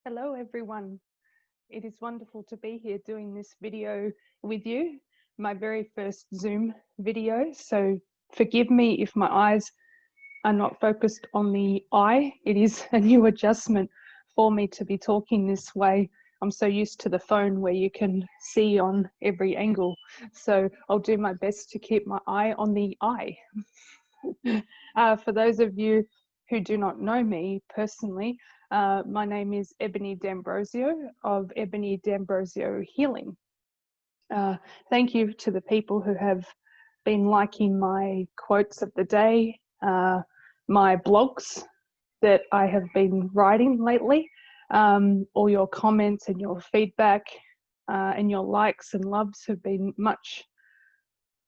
Hello everyone. It is wonderful to be here doing this video with you, my very first Zoom video. So forgive me if my eyes are not focused on the eye. It is a new adjustment for me to be talking this way. I'm so used to the phone where you can see on every angle. So I'll do my best to keep my eye on the eye. For those of you who do not know me personally, my name is Ebony D'Ambrosio of Ebony D'Ambrosio Healing. Thank you to the people who have been liking my quotes of the day, my blogs that I have been writing lately, all your comments and your feedback and your likes and loves have been much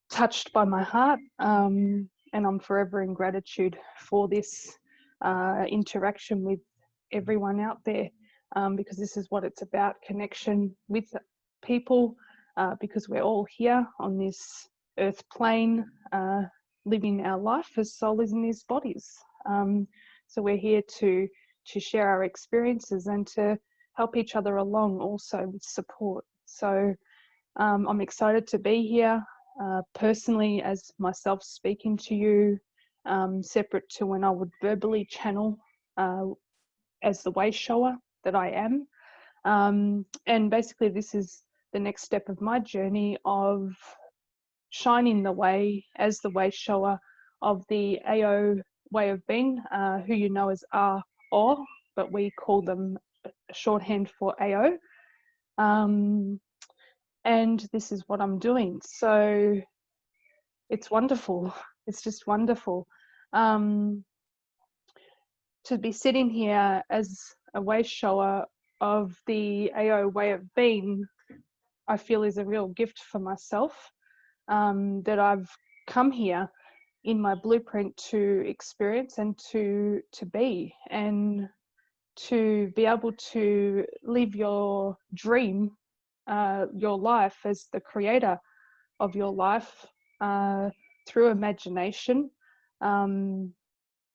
touched by my heart, and I'm forever in gratitude for this interaction with everyone out there, because this is what it's about, connection with people, because we're all here on this earth plane, living our life as soul is in these bodies. So we're here to share our experiences and to help each other along also with support. So I'm excited to be here. Personally, as myself speaking to you, separate to when I would verbally channel as the way shower that I am. And basically this is the next step of my journey of shining the way as the way shower of the AO way of being, who you know as Ahhh O, but we call them shorthand for AO. And this is what I'm doing. So it's wonderful. It's just wonderful to be sitting here as a way shower of the AO way of being. I feel is a real gift for myself, that I've come here in my blueprint to experience and to be, and to be able to live your dream, your life as the creator of your life, through imagination,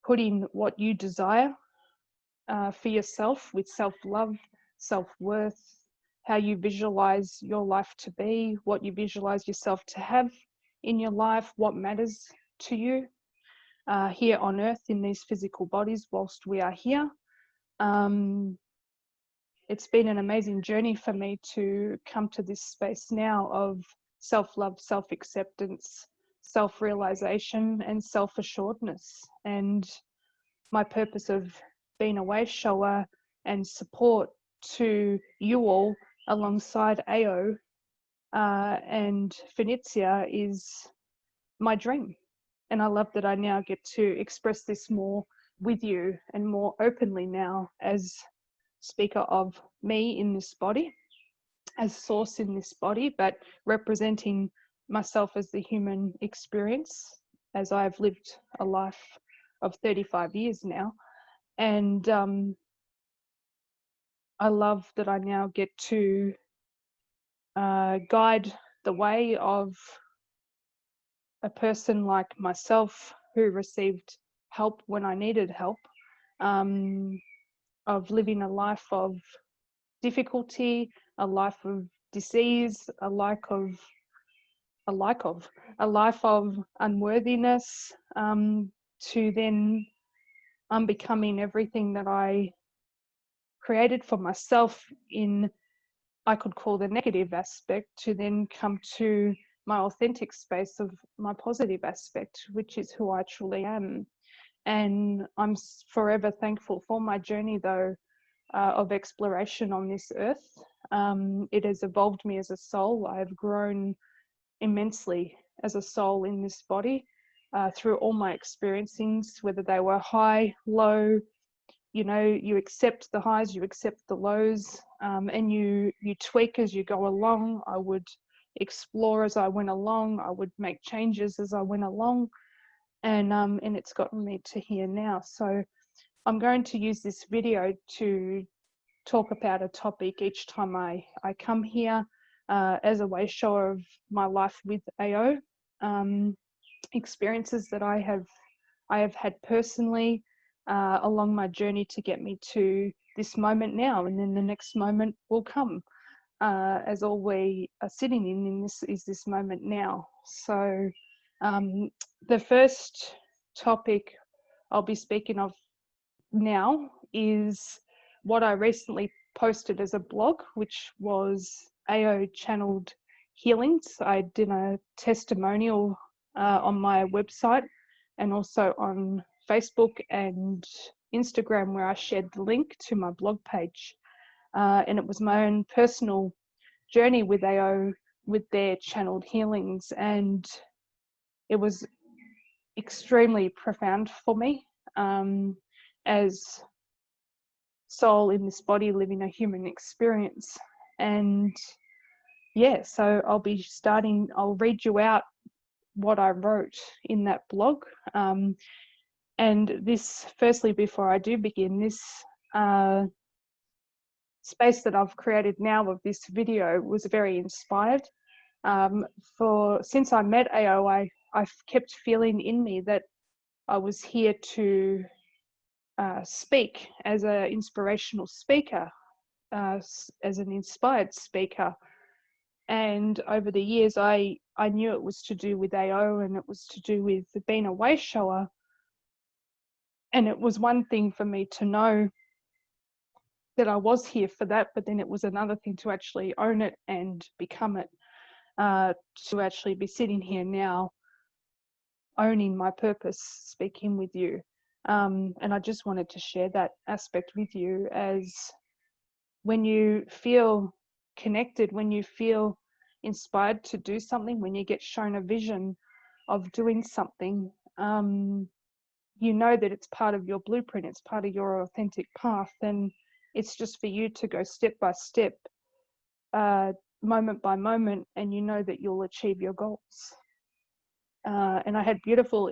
putting what you desire for yourself with self-love, self-worth, how you visualize your life to be, what you visualize yourself to have in your life, what matters to you here on earth in these physical bodies whilst we are here. It's been an amazing journey for me to come to this space now of self-love, self-acceptance, self-realization and self-assuredness. And my purpose of being a way shower and support to you all alongside AO and Phoenicia is my dream. And I love that I now get to express this more with you and more openly now as speaker of me in this body, as source in this body, but representing myself as the human experience, as I've lived a life of 35 years now. And I love that I now get to guide the way of a person like myself who received help when I needed help, of living a life of difficulty, a life of disease, a life of unworthiness, to then becoming everything that I created for myself in, I could call the negative aspect, to then come to my authentic space of my positive aspect, which is who I truly am. And I'm forever thankful for my journey though, of exploration on this earth. It has evolved me as a soul. I have grown immensely as a soul in this body, through all my experiencings, whether they were high, low. You know, you accept the highs, you accept the lows, and you tweak as you go along. I would explore as I went along. I would make changes as I went along, and it's gotten me to here now. So I'm going to use this video to talk about a topic each time I come here, as a way shower of my life with AO, experiences that I have had personally, along my journey to get me to this moment now, and then the next moment will come, as all we are sitting in this is this moment now. So the first topic I'll be speaking of now is what I recently posted as a blog, which was AO Channelled Healings. I did a testimonial on my website and also on Facebook and Instagram, where I shared the link to my blog page. And it was my own personal journey with AO, with their channeled healings, and it was extremely profound for me, as soul in this body living a human experience. And yeah, so I'll read you out what I wrote in that blog. And this, firstly, before I do begin, this space that I've created now of this video was very inspired. Since I met AO, I've kept feeling in me that I was here to speak as an inspirational speaker, as an inspired speaker. And over the years, I knew it was to do with AO, and it was to do with being a way shower. And it was one thing for me to know that I was here for that, but then it was another thing to actually own it and become it, to actually be sitting here now owning my purpose, speaking with you. And I just wanted to share that aspect with you, as when you feel connected, when you feel inspired to do something, when you get shown a vision of doing something, you know that it's part of your blueprint, it's part of your authentic path, and it's just for you to go step by step, moment by moment, and you know that you'll achieve your goals. And I had beautiful,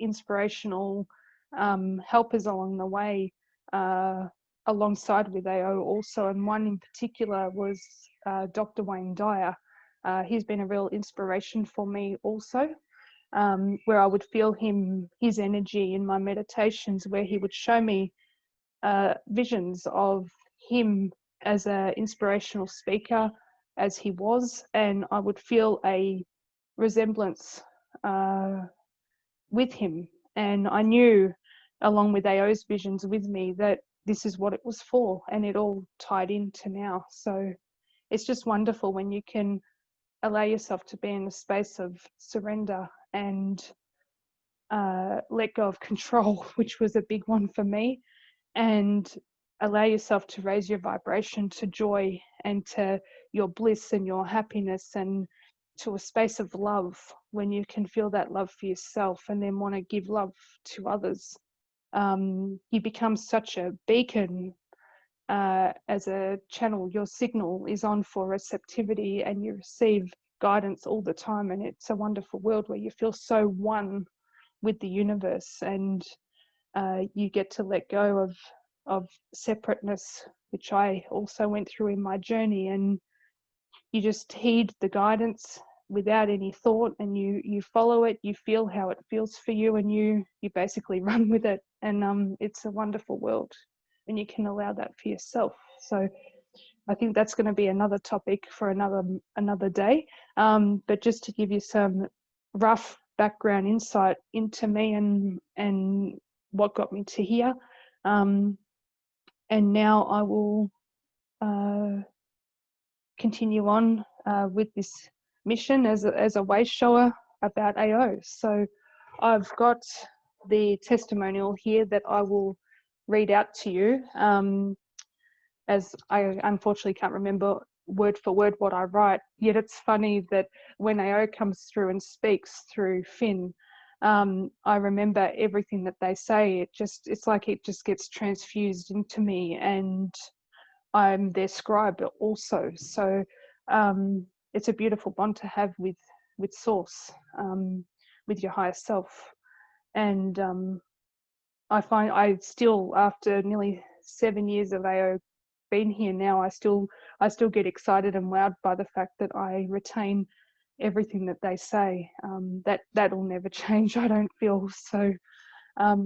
inspirational helpers along the way, alongside with AO also, and one in particular was Dr. Wayne Dyer. He's been a real inspiration for me also, where I would feel his energy in my meditations, where he would show me visions of him as an inspirational speaker, as he was, and I would feel a resemblance with him. And I knew, along with AO's visions with me, that this is what it was for, and it all tied into now. So it's just wonderful when you can allow yourself to be in a space of surrender and let go of control, which was a big one for me, and allow yourself to raise your vibration to joy and to your bliss and your happiness, and to a space of love, when you can feel that love for yourself and then want to give love to others. You become such a beacon as a channel. Your signal is on for receptivity, and you receive guidance all the time, and it's a wonderful world where you feel so one with the universe, and you get to let go of separateness, which I also went through in my journey, and you just heed the guidance without any thought, and you follow it, you feel how it feels for you, and you basically run with it. And it's a wonderful world when you can allow that for yourself. So I think that's going to be another topic for another day, but just to give you some rough background insight into me and what got me to here. And now I will continue on with this mission as a way shower about AO. So I've got the testimonial here that I will read out to you, as I unfortunately can't remember word for word what I write. Yet it's funny that when AO comes through and speaks through Finn, I remember everything that they say. It's like it just gets transfused into me, and I'm their scribe also. So it's a beautiful bond to have with Source, with your higher self. And I find I still, after nearly 7 years of AO being here now, I still get excited and wowed by the fact that I retain everything that they say. That'll never change, I don't feel. So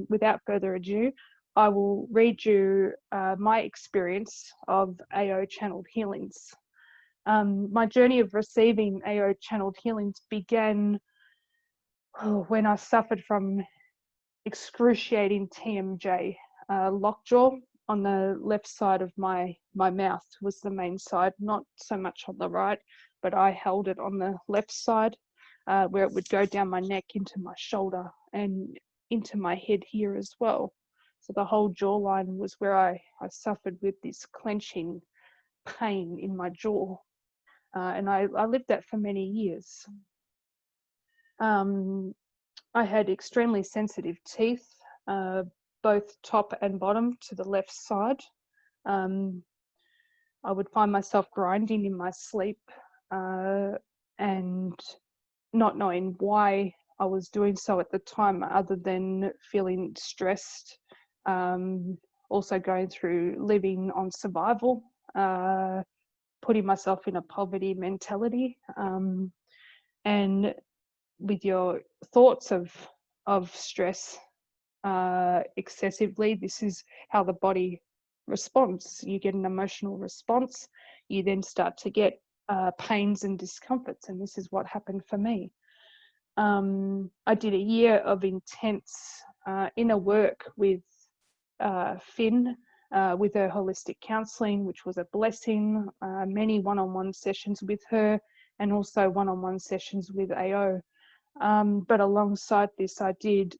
without further ado, I will read you my experience of AO Channelled Healings. My journey of receiving AO Channelled Healings began when I suffered from excruciating TMJ, lockjaw on the left side of my mouth was the main side, not so much on the right, but I held it on the left side, where it would go down my neck into my shoulder and into my head here as well. So the whole jawline was where I suffered with this clenching pain in my jaw. And I lived that for many years. I had extremely sensitive teeth, both top and bottom to the left side. I would find myself grinding in my sleep and not knowing why I was doing so at the time, other than feeling stressed, also going through living on survival, putting myself in a poverty mentality, and with your thoughts of stress excessively, this is how the body responds. You get an emotional response, you then start to get pains and discomforts, and this is what happened for me. I did a year of intense inner work with Finn, with her holistic counselling, which was a blessing, many one-on-one sessions with her, and also one-on-one sessions with AO. But alongside this, I did,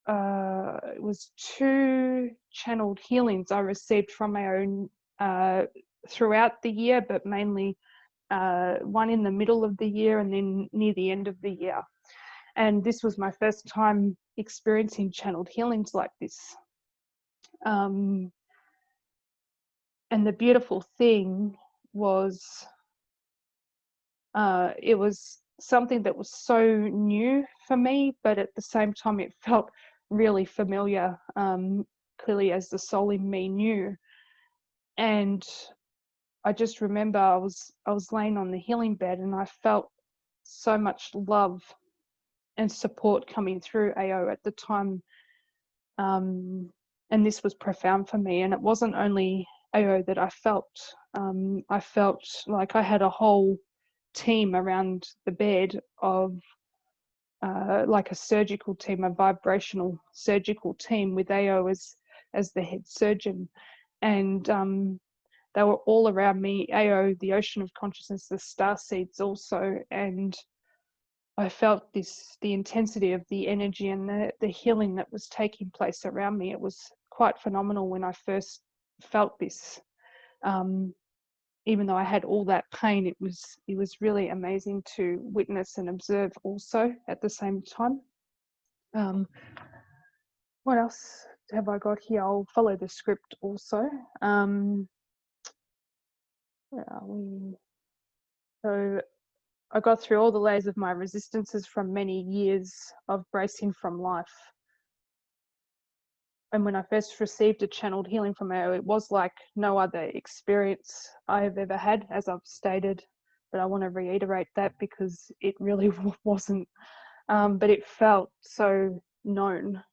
it was 2 channeled healings I received from AO throughout the year, but mainly one in the middle of the year and then near the end of the year. And this was my first time experiencing channeled healings like this. And the beautiful thing was, it was something that was so new for me, but at the same time it felt really familiar, clearly as the soul in me knew. And I just remember I was laying on the healing bed and I felt so much love and support coming through AO at the time, and this was profound for me. And it wasn't only AO that I felt like I had a whole team around the bed of like a surgical team, a vibrational surgical team with AO as the head surgeon, and they were all around me. AO, the ocean of consciousness, the star seeds also, and I felt the intensity of the energy and the healing that was taking place around me. It was quite phenomenal when I first felt this. Even though I had all that pain, it was really amazing to witness and observe also at the same time. What else have I got here? I'll follow the script also. Where are we? So I got through all the layers of my resistances from many years of bracing from life. And when I first received a channeled healing from AO, it was like no other experience I have ever had, as I've stated. But I want to reiterate that because it really wasn't. But it felt so known.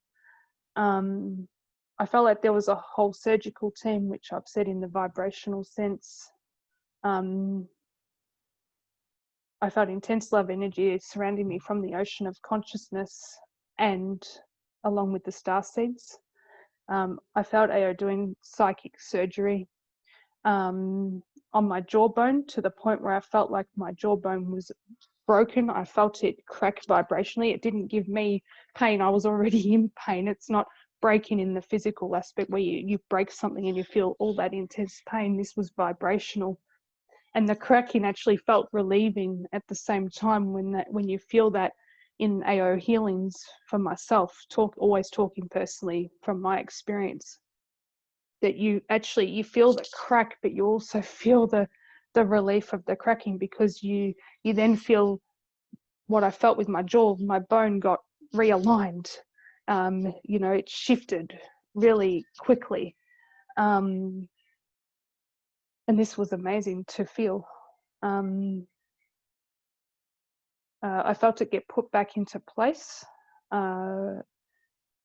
I felt like there was a whole surgical team, which I've said in the vibrational sense. I felt intense love energy surrounding me from the ocean of consciousness and along with the star seeds. I felt AO doing psychic surgery on my jawbone, to the point where I felt like my jawbone was broken. I felt it crack vibrationally. It didn't give me pain. I was already in pain. It's not breaking in the physical aspect where you break something and you feel all that intense pain. This was vibrational. And the cracking actually felt relieving at the same time when you feel that in AO healings. For myself, always talking personally from my experience, that you feel the crack, but you also feel the relief of the cracking, because you then feel what I felt with my jaw. My bone got realigned. It shifted really quickly. And this was amazing to feel. I felt it get put back into place.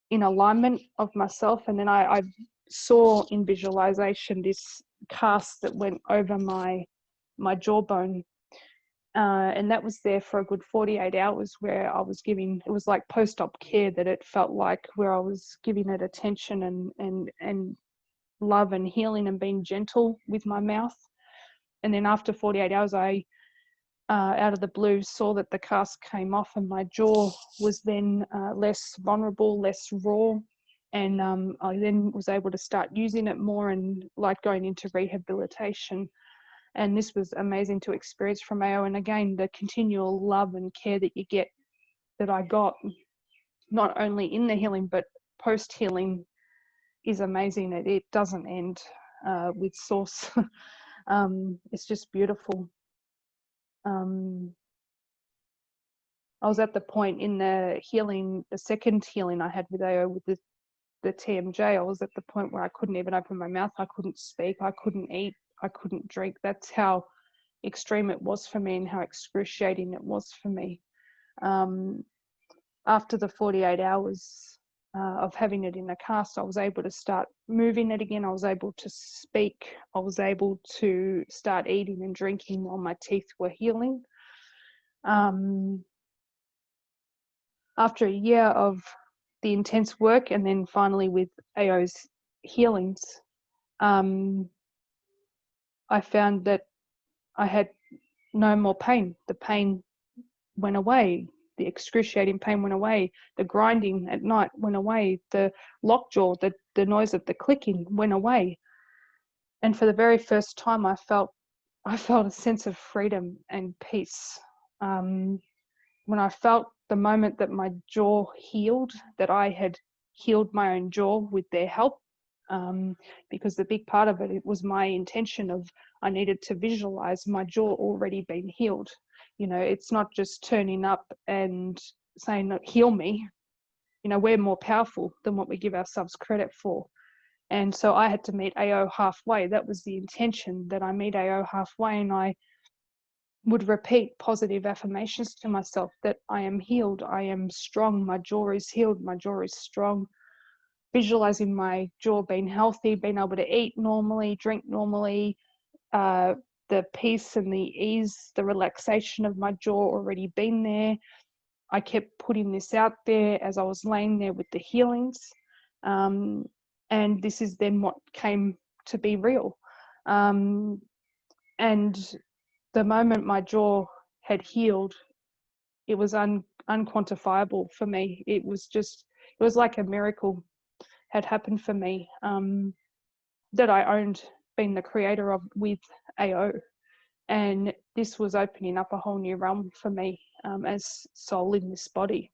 in alignment of myself. And then I saw in visualization this cast that went over my jawbone. And that was there for a good 48 hours, where I was giving, it was like post-op care, that it felt like, where I was giving it attention and love and healing and being gentle with my mouth. And then after 48 hours, I, out of the blue, saw that the cast came off and my jaw was then less vulnerable, less raw. And I then was able to start using it more, and like going into rehabilitation. And this was amazing to experience from AO. And again, the continual love and care that you get, that I got, not only in the healing, but post-healing, is amazing. It doesn't end with source. It's just beautiful. I was at the point in the healing, the second healing I had with AO, with the TMJ, I was at the point where I couldn't even open my mouth. I couldn't speak. I couldn't eat. I couldn't drink. That's how extreme it was for me, and how excruciating it was for me. After the 48 hours of having it in a cast, I was able to start moving it again. I was able to speak. I was able to start eating and drinking while my teeth were healing. After a year of the intense work, and then finally with AO's healings, I found that I had no more pain. The pain went away. The excruciating pain went away. The grinding at night went away. The lockjaw, the noise of the clicking went away. And for the very first time, I felt a sense of freedom and peace. When I felt the moment that my jaw healed, that I had healed my own jaw with their help, because the big part of it, it was my intention of, I needed to visualize my jaw already being healed. You know, it's not just turning up and saying, heal me. You know, we're more powerful than what we give ourselves credit for. And so I had to meet AO halfway. That was the intention, that I meet AO halfway, and I would repeat positive affirmations to myself, that I am healed, I am strong, my jaw is healed, my jaw is strong. Visualizing my jaw being healthy, being able to eat normally, drink normally, the peace and the ease, the relaxation of my jaw already been there. I kept putting this out there as I was laying there with the healings. And this is then what came to be real. And the moment my jaw had healed, it was unquantifiable for me. It was like a miracle had happened for me, that I owned being the creator of with AO. And this was opening up a whole new realm for me, as soul in this body.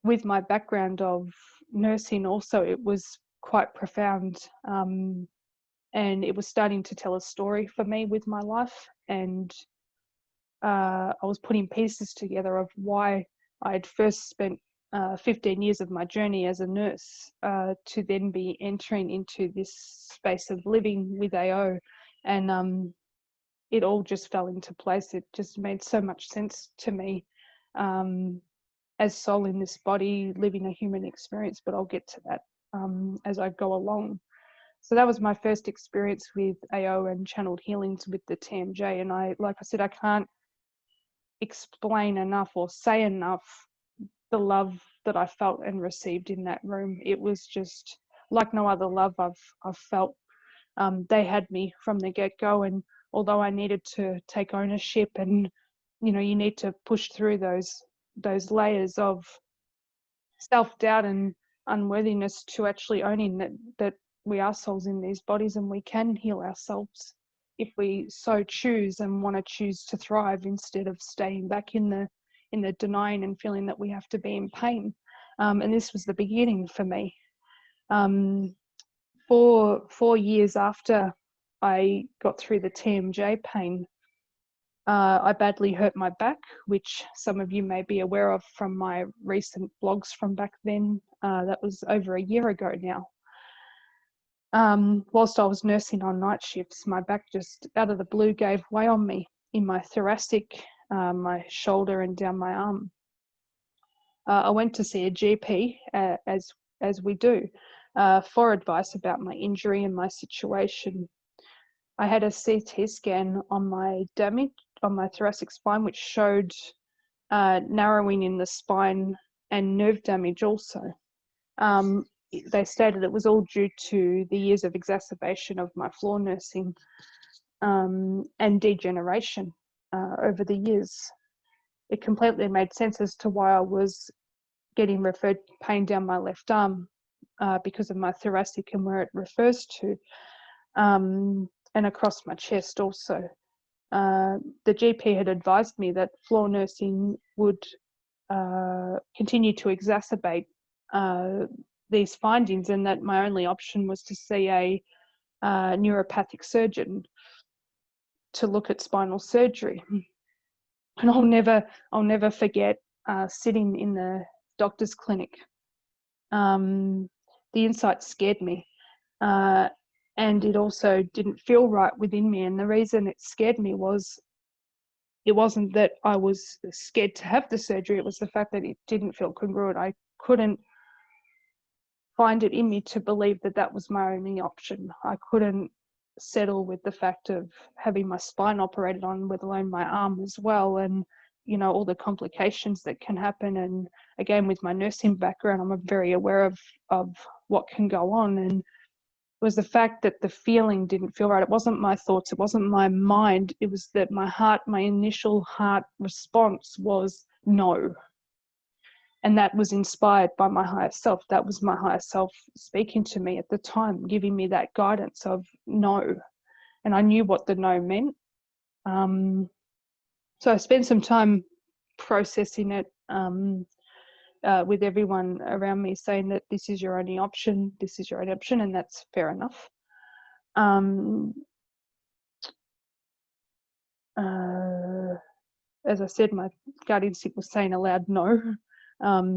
With my background of nursing also, it was quite profound. And it was starting to tell a story for me with my life. And I was putting pieces together of why I had first spent 15 years of my journey as a nurse, to then be entering into this space of living with AO. And it all just fell into place. It just made so much sense to me, as soul in this body, living a human experience, but I'll get to that as I go along. So that was my first experience with AO and channeled healings with the TMJ. And like I said, I can't explain enough or say enough the love that I felt and received in that room. It was just like no other love I've felt. They had me from the get-go, and although I needed to take ownership, and you know, you need to push through those layers of self-doubt and unworthiness to actually owning that we are souls in these bodies, and we can heal ourselves if we so choose and want to choose to thrive, instead of staying back in the denying and feeling that we have to be in pain. And this was the beginning for me. 4 years after I got through the TMJ pain, I badly hurt my back, which some of you may be aware of from my recent blogs from back then. That was over a year ago now. Whilst I was nursing on night shifts, my back just out of the blue gave way on me in my thoracic, my shoulder and down my arm. I went to see a GP, as we do, for advice about my injury and my situation. I had a CT scan on my damage on my thoracic spine, which showed narrowing in the spine and nerve damage also. They stated it was all due to the years of exacerbation of my floor nursing and degeneration over the years. It completely made sense as to why I was getting referred pain down my left arm because of my thoracic and where it refers to, and across my chest also. The GP had advised me that floor nursing would continue to exacerbate these findings, and that my only option was to see a neuropathic surgeon to look at spinal surgery. And I'll never forget sitting in the doctor's clinic. The insight scared me, and it also didn't feel right within me. And the reason it scared me was, it wasn't that I was scared to have the surgery, it was the fact that it didn't feel congruent. I couldn't find it in me to believe that that was my only option. I couldn't settle with the fact of having my spine operated on, let alone my arm as well, and all the complications that can happen. And again, with my nursing background, I'm very aware of what can go on. And it was the fact that the feeling didn't feel right. It wasn't my thoughts, it wasn't my mind, it was that my initial heart response was no. And that was inspired by my higher self. That was my higher self speaking to me at the time, giving me that guidance of no. And I knew what the no meant. So I spent some time processing it with everyone around me, saying that this is your only option, this is your only option, and that's fair enough. As I said, my gut instinct was saying aloud no. I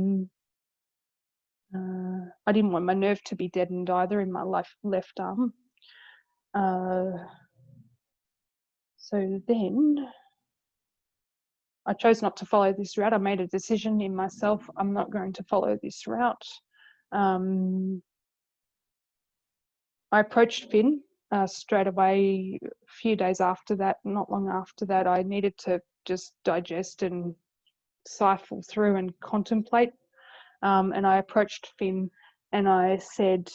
didn't want my nerve to be deadened either in my left arm. So then I chose not to follow this route. I made a decision in myself, I'm not going to follow this route. I approached Finn straight away. A few days after that, not long after that, I needed to just digest and siphon through and contemplate. And I approached Finn and I said,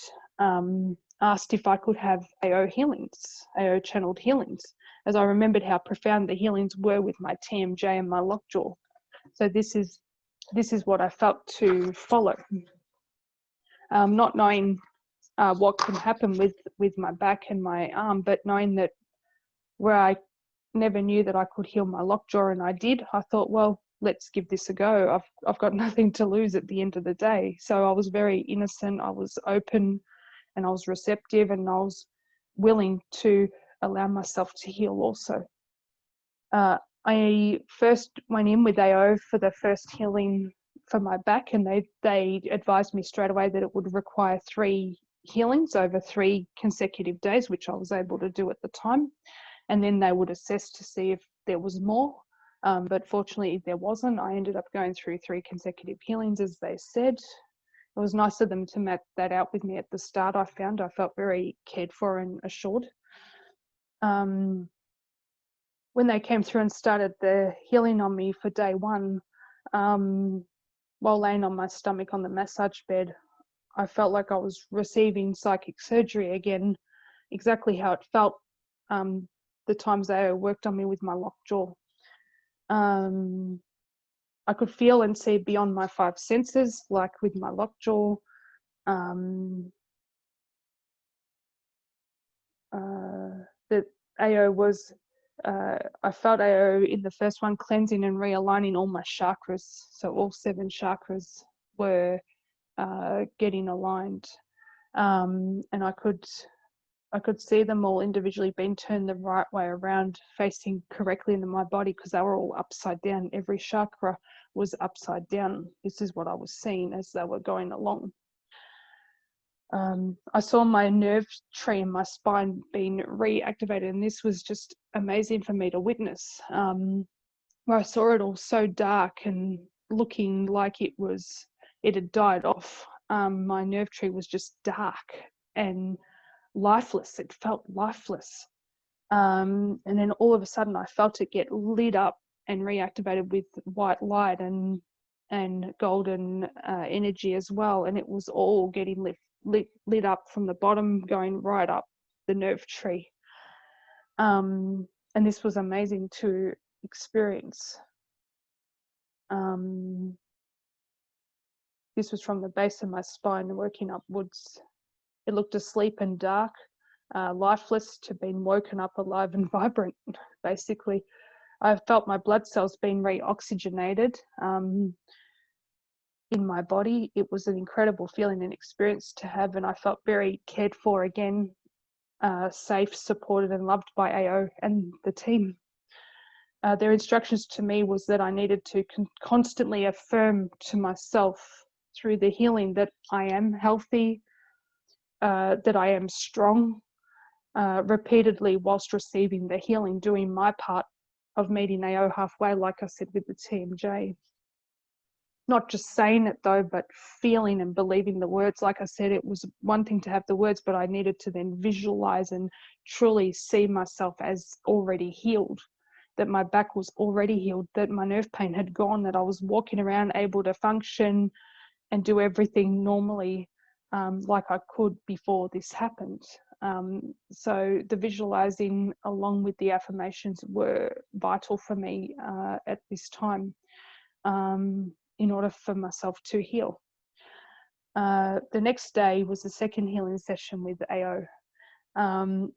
asked if I could have AO healings, AO channeled healings, as I remembered how profound the healings were with my TMJ and my lockjaw. So this is what I felt to follow. Not knowing what can happen with my back and my arm, but knowing that where I never knew that I could heal my lockjaw, and I did, I thought, well, let's give this a go. I've got nothing to lose at the end of the day. So I was very innocent, I was open, and I was receptive, and I was willing to allow myself to heal also. I first went in with AO for the first healing for my back, and they advised me straight away that it would require 3 healings over 3 consecutive days, which I was able to do at the time. And then they would assess to see if there was more. But fortunately there wasn't. I ended up going through 3 consecutive healings as they said. It was nice of them to map that out with me at the start. I felt very cared for and assured. When they came through and started the healing on me for day 1, while laying on my stomach on the massage bed, I felt like I was receiving psychic surgery again, exactly how it felt the times they worked on me with my lockjaw. I could feel and see beyond my 5 senses, like with my lockjaw. The AO was, I felt AO in the first one, cleansing and realigning all my chakras. So all 7 chakras were getting aligned. And I could see them all individually being turned the right way around, facing correctly into my body, because they were all upside down. Every chakra was upside down. This is what I was seeing as they were going along. I saw my nerve tree in my spine being reactivated, and this was just amazing for me to witness, where I saw it all so dark and looking like it had died off. My nerve tree was just dark and lifeless. It felt lifeless. And then all of a sudden I felt it get lit up and reactivated with white light and golden energy as well. And it was all getting lit up from the bottom, going right up the nerve tree. And this was amazing to experience. This was from the base of my spine working upwards. It looked asleep and dark, lifeless, to being woken up alive and vibrant, basically. I felt my blood cells being reoxygenated in my body. It was an incredible feeling and experience to have, and I felt very cared for again, safe, supported and loved by AO and the team. Their instructions to me was that I needed to constantly affirm to myself through the healing that I am healthy, that I am strong, repeatedly whilst receiving the healing, doing my part of meeting AO halfway, like I said with the TMJ. Not just saying it though, but feeling and believing the words. Like I said, it was one thing to have the words, but I needed to then visualize and truly see myself as already healed, that my back was already healed, that my nerve pain had gone, that I was walking around able to function and do everything normally, like I could before this happened. So the visualizing along with the affirmations were vital for me at this time, in order for myself to heal. The next day was the second healing session with AO.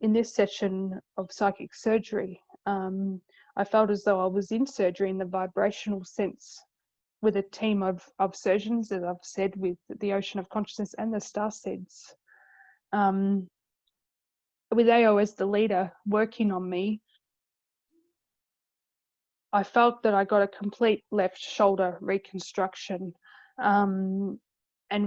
In this session of psychic surgery, I felt as though I was in surgery in the vibrational sense, with a team of surgeons, as I've said, with the Ocean of Consciousness and the star seeds. With AO as the leader working on me, I felt that I got a complete left shoulder reconstruction, and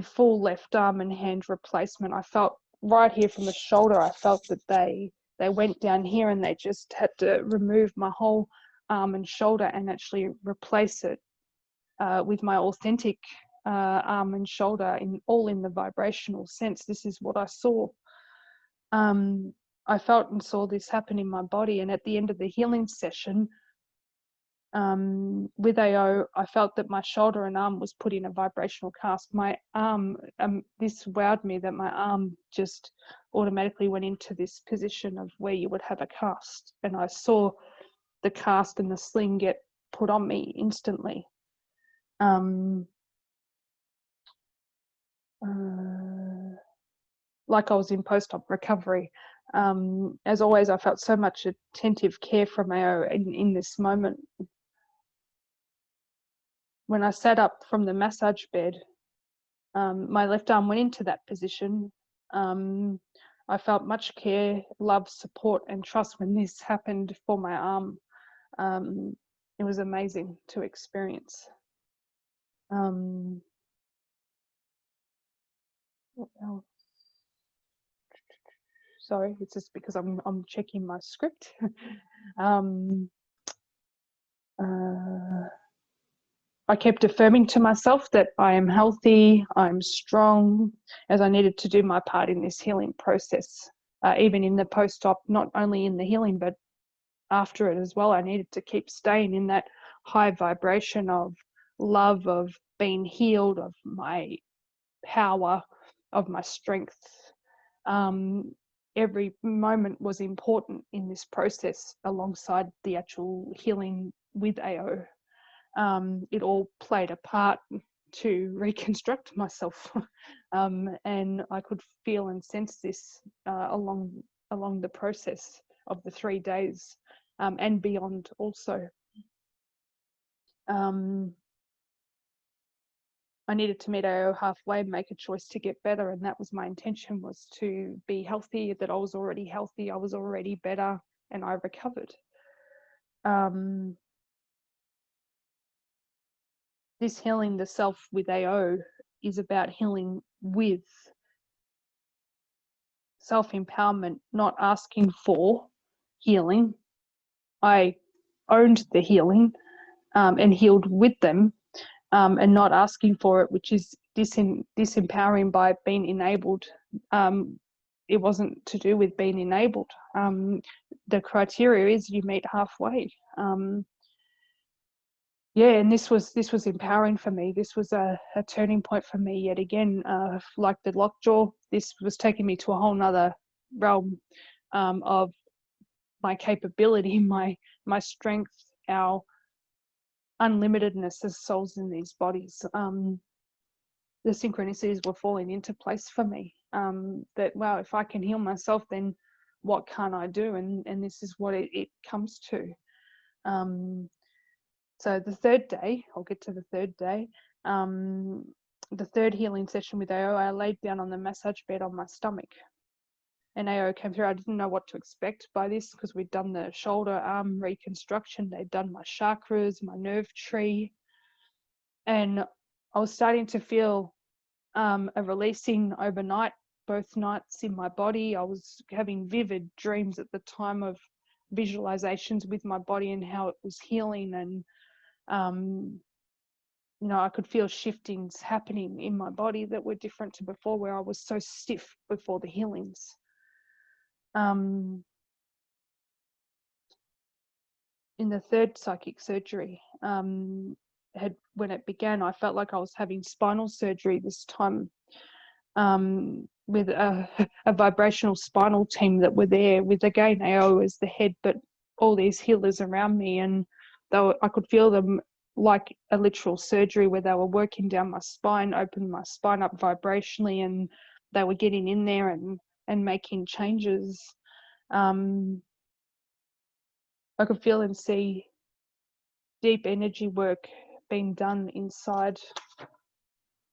full left arm and hand replacement. I felt right here from the shoulder, I felt that they went down here and they just had to remove my whole arm and shoulder and actually replace it with my authentic arm and shoulder, all in the vibrational sense. This is what I saw. I felt and saw this happen in my body, and at the end of the healing session with AO, I felt that my shoulder and arm was put in a vibrational cast. My arm, this wowed me, that my arm just automatically went into this position of where you would have a cast, and I saw the cast and the sling get put on me instantly. Like I was in post-op recovery. As always, I felt so much attentive care from AO in this moment. When I sat up from the massage bed, my left arm went into that position. I felt much care, love, support and trust when this happened for my arm. It was amazing to experience. What else? Sorry, it's just because I'm checking my script. I kept affirming to myself that I am healthy, I'm strong, as I needed to do my part in this healing process. Even in the post-op, not only in the healing, but after it as well, I needed to keep staying in that high vibration of love, of being healed, of my power, of my strength. Every moment was important in this process alongside the actual healing with AO. It all played a part to reconstruct myself, and I could feel and sense this along the process of the 3 days, and beyond also. I needed to meet AO halfway, make a choice to get better, and that was my intention, was to be healthy, that I was already healthy, I was already better, and I recovered. This healing the self with AO is about healing with self-empowerment, not asking for healing. I owned the healing and healed with them, and not asking for it, which is disempowering by being enabled. It wasn't to do with being enabled. The criteria is you meet halfway. Yeah, and this was empowering for me. This was a turning point for me yet again. Like the lockjaw, this was taking me to a whole nother realm of my capability, my strength, our unlimitedness as souls in these bodies. The synchronicities were falling into place for me. That, wow, if I can heal myself, then what can't I do? And this is what it comes to. So the third day, I'll get to the third day, the third healing session with AO, I laid down on the massage bed on my stomach. And AO came through. I didn't know what to expect by this because we'd done the shoulder arm reconstruction. They'd done my chakras, my nerve tree. And I was starting to feel a releasing overnight, both nights in my body. I was having vivid dreams at the time of visualizations with my body and how it was healing. And you know, I could feel shiftings happening in my body that were different to before, where I was so stiff before the healings. In the third psychic surgery, when it began, I felt like I was having spinal surgery this time, with a vibrational spinal team that were there, with again AO as the head, but all these healers around me, and I could feel them like a literal surgery where they were working down my spine, opening my spine up vibrationally, and they were getting in there and making changes. I could feel and see deep energy work being done inside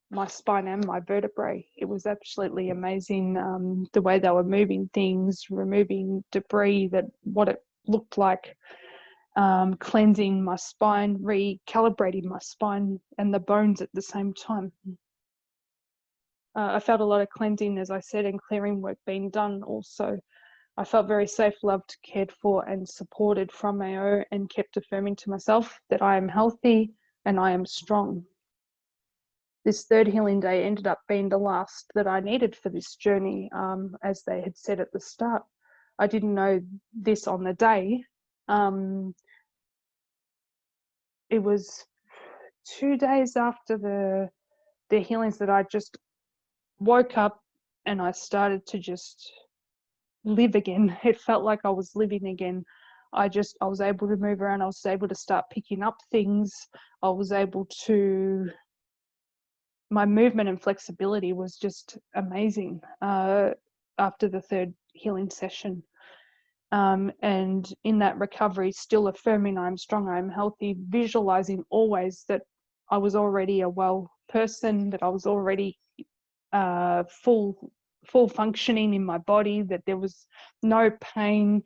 my spine and my vertebrae. It was absolutely amazing, the way they were moving things, removing debris, that what it looked like, cleansing my spine, recalibrating my spine and the bones at the same time. I felt a lot of cleansing, as I said, and clearing work being done also. I felt very safe, loved, cared for and supported from AO, and kept affirming to myself that I am healthy and I am strong. This third healing day ended up being the last that I needed for this journey, as they had said at the start. I didn't know this on the day. It was 2 days after the healings that I just woke up and I started to just live again. It felt like I was living again. I was able to move around. I was able to start picking up things. I was able to, my movement and flexibility was just amazing after the third healing session. And in that recovery, still affirming I'm strong, I'm healthy, visualizing always that I was already a well person, that I was already full functioning in my body, that there was no pain,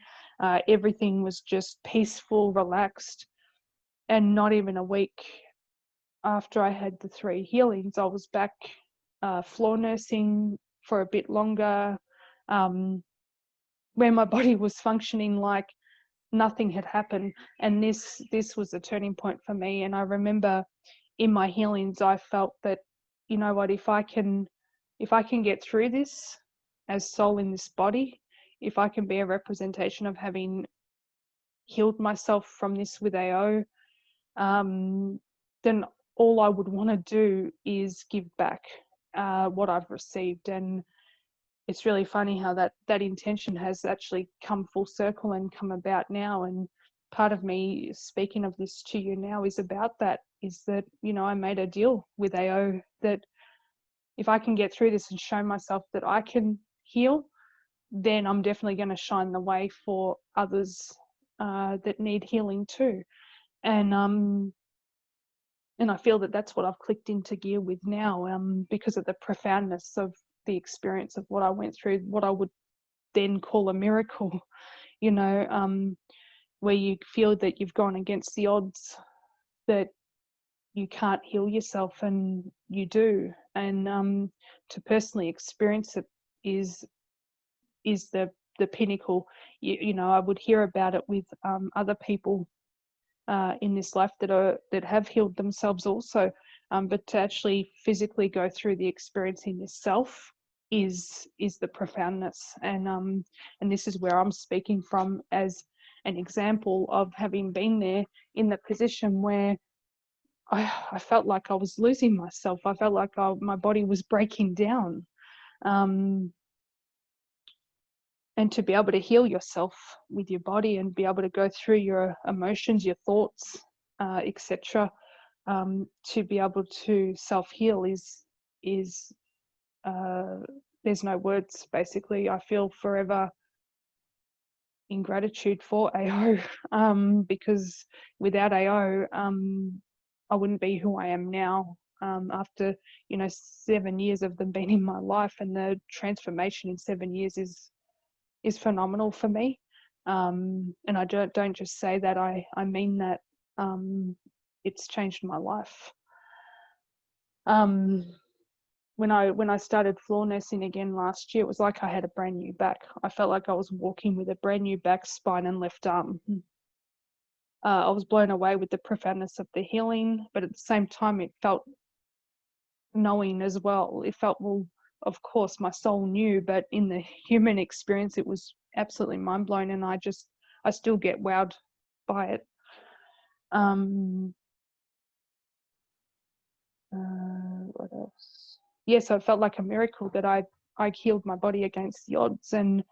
everything was just peaceful, relaxed. And not even a week after I had the 3 healings, I was back floor nursing for a bit longer, where my body was functioning like nothing had happened. And this was a turning point for me. And I remember in my healings, I felt that, you know what, if I can get through this as soul in this body, if I can be a representation of having healed myself from this with AO, then all I would want to do is give back what I've received. And it's really funny how that intention has actually come full circle and come about now. And part of me speaking of this to you now is about that, is that, you know, I made a deal with AO that if I can get through this and show myself that I can heal, then I'm definitely going to shine the way for others that need healing too. And I feel that that's what I've clicked into gear with now, because of the profoundness of the experience of what I went through, what I would then call a miracle, you know, where you feel that you've gone against the odds, that you can't heal yourself, and you do. And to personally experience it is the pinnacle. You know, I would hear about it with other people in this life that have healed themselves also, but to actually physically go through the experience in yourself is the profoundness. And this is where I'm speaking from as an example of having been there in the position where I felt like I was losing myself. I felt like my body was breaking down. And to be able to heal yourself with your body and be able to go through your emotions, your thoughts, etc., to be able to self-heal is there's no words. Basically, I feel forever in gratitude for AO, because without AO, I wouldn't be who I am now. After 7 years of them being in my life, and the transformation in 7 years is phenomenal for me. And I don't just say that, I mean that. It's changed my life. When I started floor nursing again last year, it was like I had a brand new back. I felt like I was walking with a brand new back, spine, and left arm. I was blown away with the profoundness of the healing, but at the same time, it felt knowing as well. It felt, well, of course, my soul knew, but in the human experience, it was absolutely mind blown, and I still get wowed by it. What else? Yes, I felt like a miracle that I healed my body against the odds, and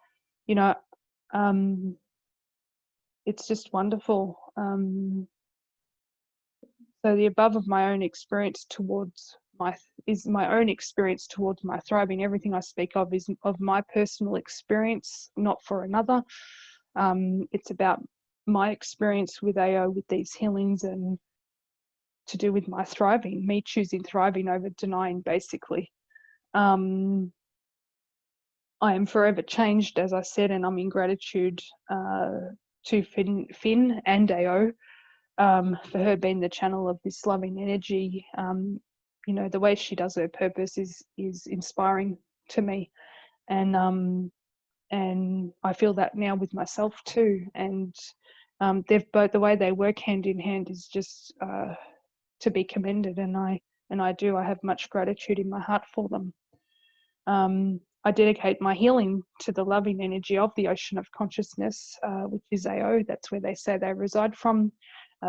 it's just wonderful. So the above of my own experience towards my own experience towards my thriving. Everything I speak of is of my personal experience, not for another. It's about my experience with AO, with these healings, and to do with my thriving, me choosing thriving over denying, basically. I am forever changed, as I said, and I'm in gratitude to Finn and AO for her being the channel of this loving energy. The way she does her purpose is inspiring to me, and I feel that now with myself too. And they've both, the way they work hand in hand is just to be commended, and I have much gratitude in my heart for them. I dedicate my healing to the loving energy of the ocean of consciousness, which is AO. That's where they say they reside from,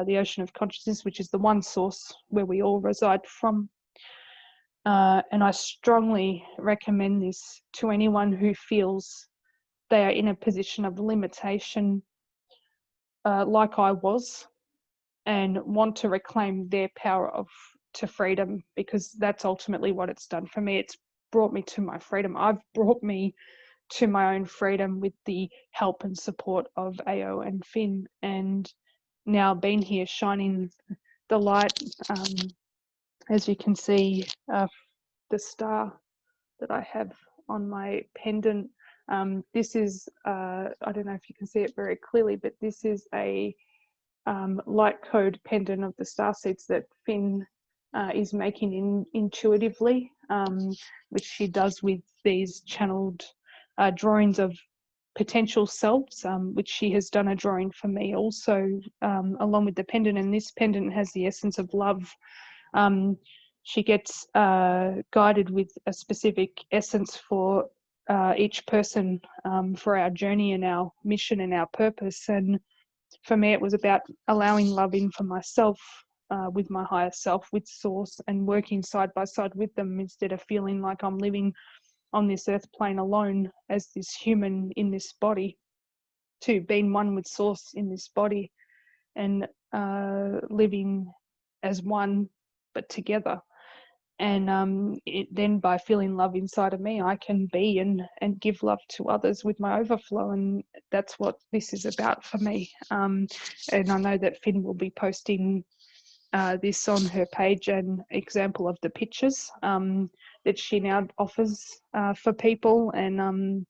the ocean of consciousness, which is the one source where we all reside from. And I strongly recommend this to anyone who feels they are in a position of limitation, like I was, and want to reclaim their power to freedom, because that's ultimately what it's done for me. It's brought me to my freedom. I've brought me to my own freedom with the help and support of AO and Finn, and now being here shining the light. As you can see, the star that I have on my pendant, this is, I don't know if you can see it very clearly, but this is a light code pendant of the star seeds that Finn is making intuitively, which she does with these channeled drawings of potential selves, which she has done a drawing for me also, along with the pendant. And this pendant has the essence of love. She gets guided with a specific essence for each person, for our journey and our mission and our purpose. And for me, it was about allowing love in for myself, with my higher self, with source, and working side by side with them, instead of feeling like I'm living on this earth plane alone as this human in this body, to being one with source in this body, and living as one but together. And then by feeling love inside of me, I can be and give love to others with my overflow. And that's what this is about for me. And I know that Finn will be posting this on her page, an example of the pictures that she now offers for people. And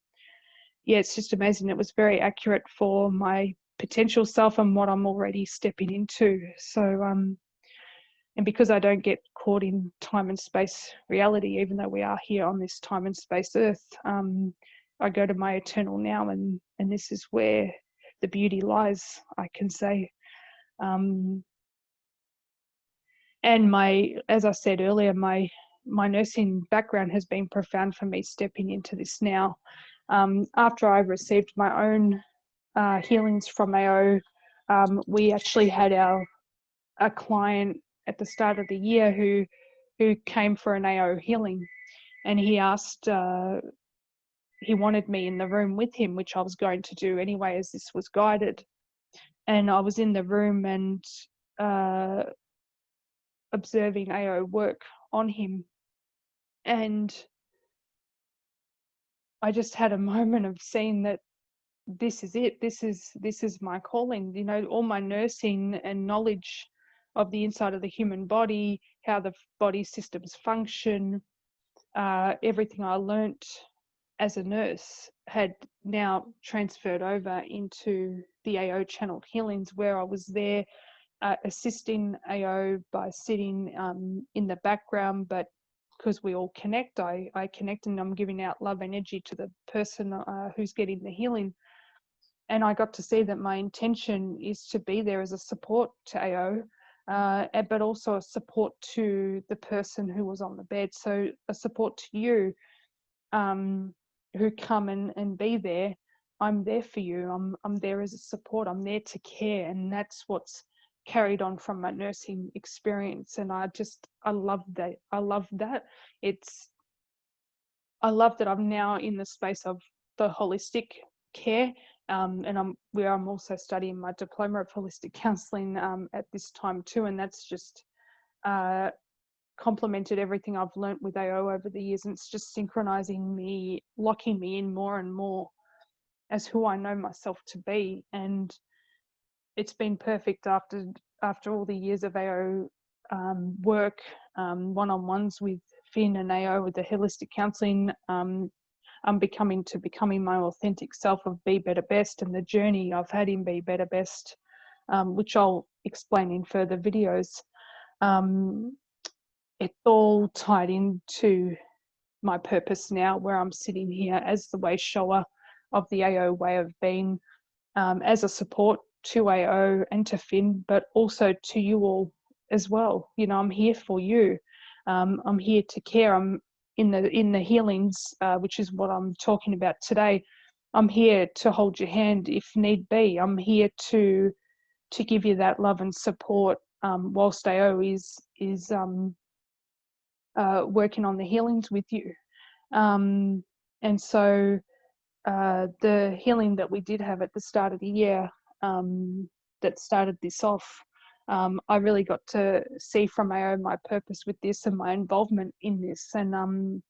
yeah, it's just amazing. It was very accurate for my potential self and what I'm already stepping into. So and because I don't get caught in time and space reality, even though we are here on this time and space earth, I go to my eternal now, and this is where the beauty lies, I can say. And as I said earlier, my nursing background has been profound for me stepping into this now. After I received my own healings from AO, we actually had a client at the start of the year who came for an AO healing, and he asked, he wanted me in the room with him, which I was going to do anyway, as this was guided. And I was in the room and observing AO work on him, and I just had a moment of seeing that this is it. This is my calling. You know, all my nursing and knowledge of the inside of the human body, how the body systems function, everything I learnt as a nurse had now transferred over into the AO Channelled Healings, where I was there assisting AO by sitting in the background, but because we all connect, I connect, and I'm giving out love energy to the person who's getting the healing. And I got to see that my intention is to be there as a support to AO, but also a support to the person who was on the bed. So a support to you who come and be there. I'm there for you. I'm there as a support. I'm there to care. And that's what's carried on from my nursing experience. And I love that. I love that. I love that I'm now in the space of the holistic care. And I'm also studying my diploma of holistic counselling at this time too. And that's just complemented everything I've learnt with AO over the years. And it's just synchronizing me, locking me in more and more as who I know myself to be. And it's been perfect after all the years of AO work, one-on-ones with Finn and AO with the holistic counselling. I'm becoming my authentic self of Be Better Best, and the journey I've had in Be Better Best, which I'll explain in further videos. It's all tied into my purpose now, where I'm sitting here as the way shower of the AO way of being, as a support to AO and to Finn, but also to you all as well. You know, I'm here for you. I'm here to care. I'm in the healings, which is what I'm talking about today. I'm here to hold your hand if need be. I'm here to give you that love and support whilst AO is working on the healings with you. And so the healing that we did have at the start of the year, that started this off, I really got to see from AO my purpose with this and my involvement in this, and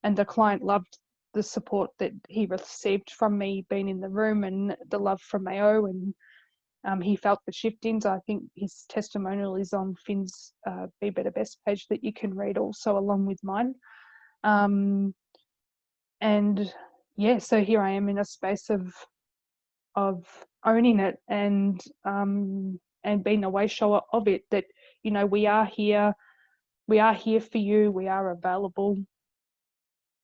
the client loved the support that he received from me being in the room, and the love from AO, and he felt the shiftings. I think his testimonial is on Finn's Be Better Best page that you can read also along with mine. And yeah, so here I am in a space of owning it and being a way shower of it, that, you know, we are here for you. We are available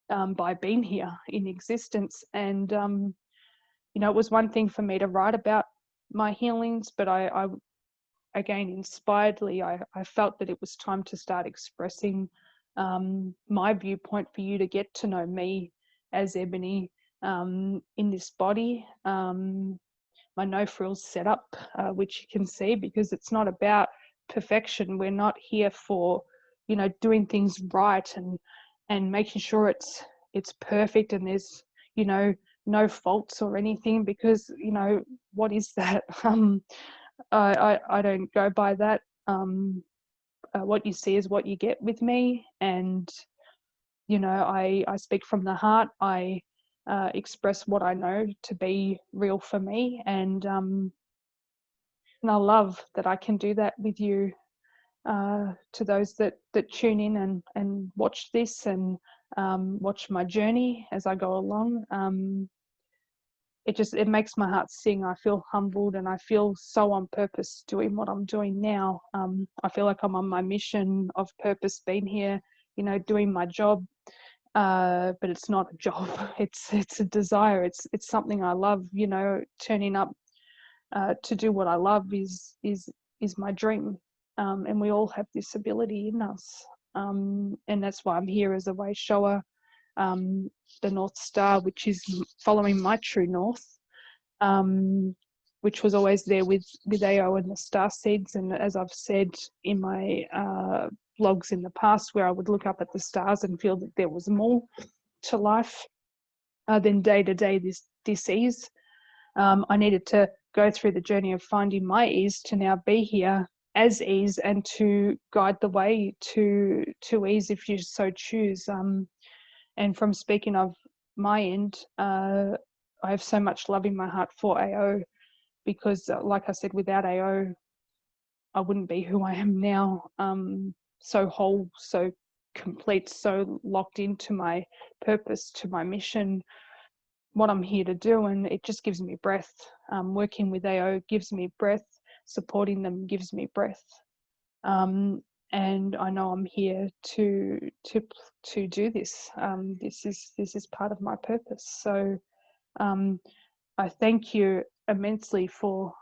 by being here in existence. And you know, it was one thing for me to write about my healings, but I again, inspiredly, I felt that it was time to start expressing my viewpoint for you to get to know me as Ebony in this body. My no frills setup, which you can see, because it's not about perfection. We're not here for, you know, doing things right and making sure it's perfect and there's, you know, no faults or anything, because, you know, what is that? I don't go by that. What you see is what you get with me, and, you know, I speak from the heart. I express what I know to be real for me, and I love that I can do that with you, to those that tune in and watch this and watch my journey as I go along. It makes my heart sing. I feel humbled, and I feel so on purpose doing what I'm doing now. I feel like I'm on my mission of purpose, being here, you know, doing my job. But it's not a job. It's a desire. It's something I love. You know, turning up to do what I love is my dream. and we all have this ability in us. And that's why I'm here as a way shower, the North Star, which is following my true north, which was always there with AO and the star seeds. And as I've said in my vlogs in the past, where I would look up at the stars and feel that there was more to life than day to day this ease. I needed to go through the journey of finding my ease to now be here as ease and to guide the way to ease if you so choose. And from speaking of my end, I have so much love in my heart for AO, because like I said, without AO, I wouldn't be who I am now, so whole, so complete, so locked into my purpose, to my mission, what I'm here to do. And it just gives me breath. Working with AO gives me breath. Supporting them gives me breath. And I know I'm here to do this. This is part of my purpose. So I thank you immensely for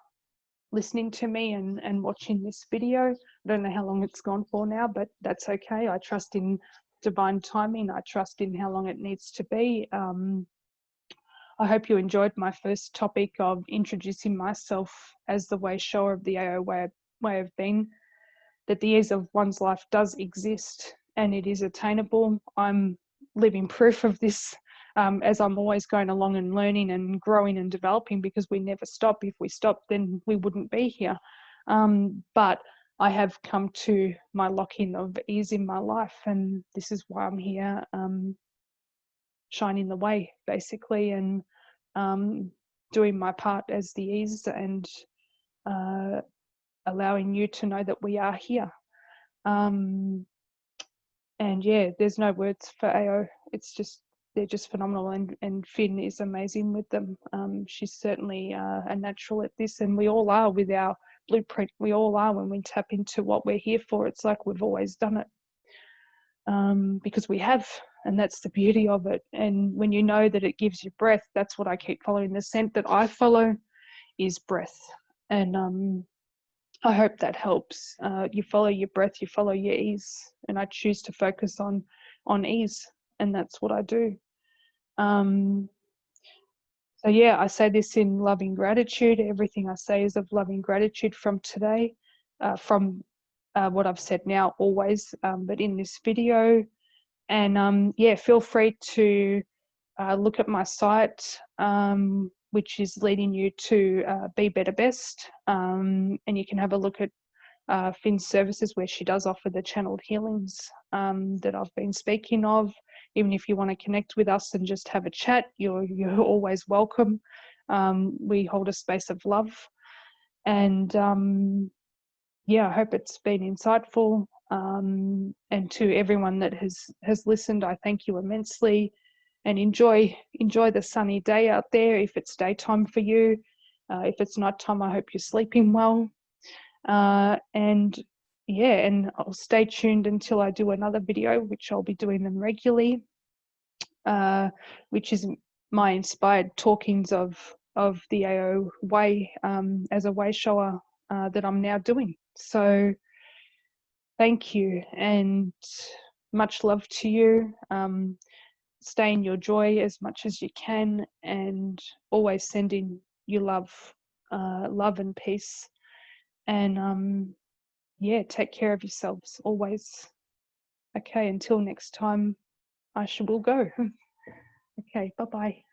listening to me and watching this video. I don't know how long it's gone for now, but that's okay. I trust in divine timing. I trust in how long it needs to be. I hope you enjoyed my first topic of introducing myself as the way shower of the AO way of being, that the ease of one's life does exist and it is attainable. I'm living proof of this, as I'm always going along and learning and growing and developing, because we never stop. If we stopped, then we wouldn't be here. But I have come to my lock-in of ease in my life, and this is why I'm here, shining the way, basically, and doing my part as the ease, and allowing you to know that we are here. And yeah, there's no words for AO. It's just, they're just phenomenal, and Finn is amazing with them. She's certainly a natural at this, and we all are with our blueprint. We all are when we tap into what we're here for. It's like we've always done it, because we have, and that's the beauty of it. And when you know that it gives you breath, that's what I keep following. The scent that I follow is breath, and I hope that helps. You follow your breath, you follow your ease, and I choose to focus on ease, and that's what I do. So yeah, I say this in loving gratitude. Everything I say is of loving gratitude from today, from what I've said now, always, but in this video. And yeah, feel free to look at my site, which is leading you to Be Better Best, and you can have a look at Finn's services, where she does offer the channeled healings that I've been speaking of. Even if you want to connect with us and just have a chat, you're always welcome. We hold a space of love, and yeah, I hope it's been insightful. And to everyone that has listened, I thank you immensely, and enjoy the sunny day out there. If it's daytime for you, if it's nighttime, I hope you're sleeping well. And yeah, and I'll stay tuned until I do another video, which I'll be doing them regularly, which is my inspired talkings of the AO way, as a way shower, that I'm now doing. So thank you, and much love to you. Stay in your joy as much as you can, and always sending you love and peace. And yeah, take care of yourselves always. Okay, until next time, I will go. Okay, bye-bye.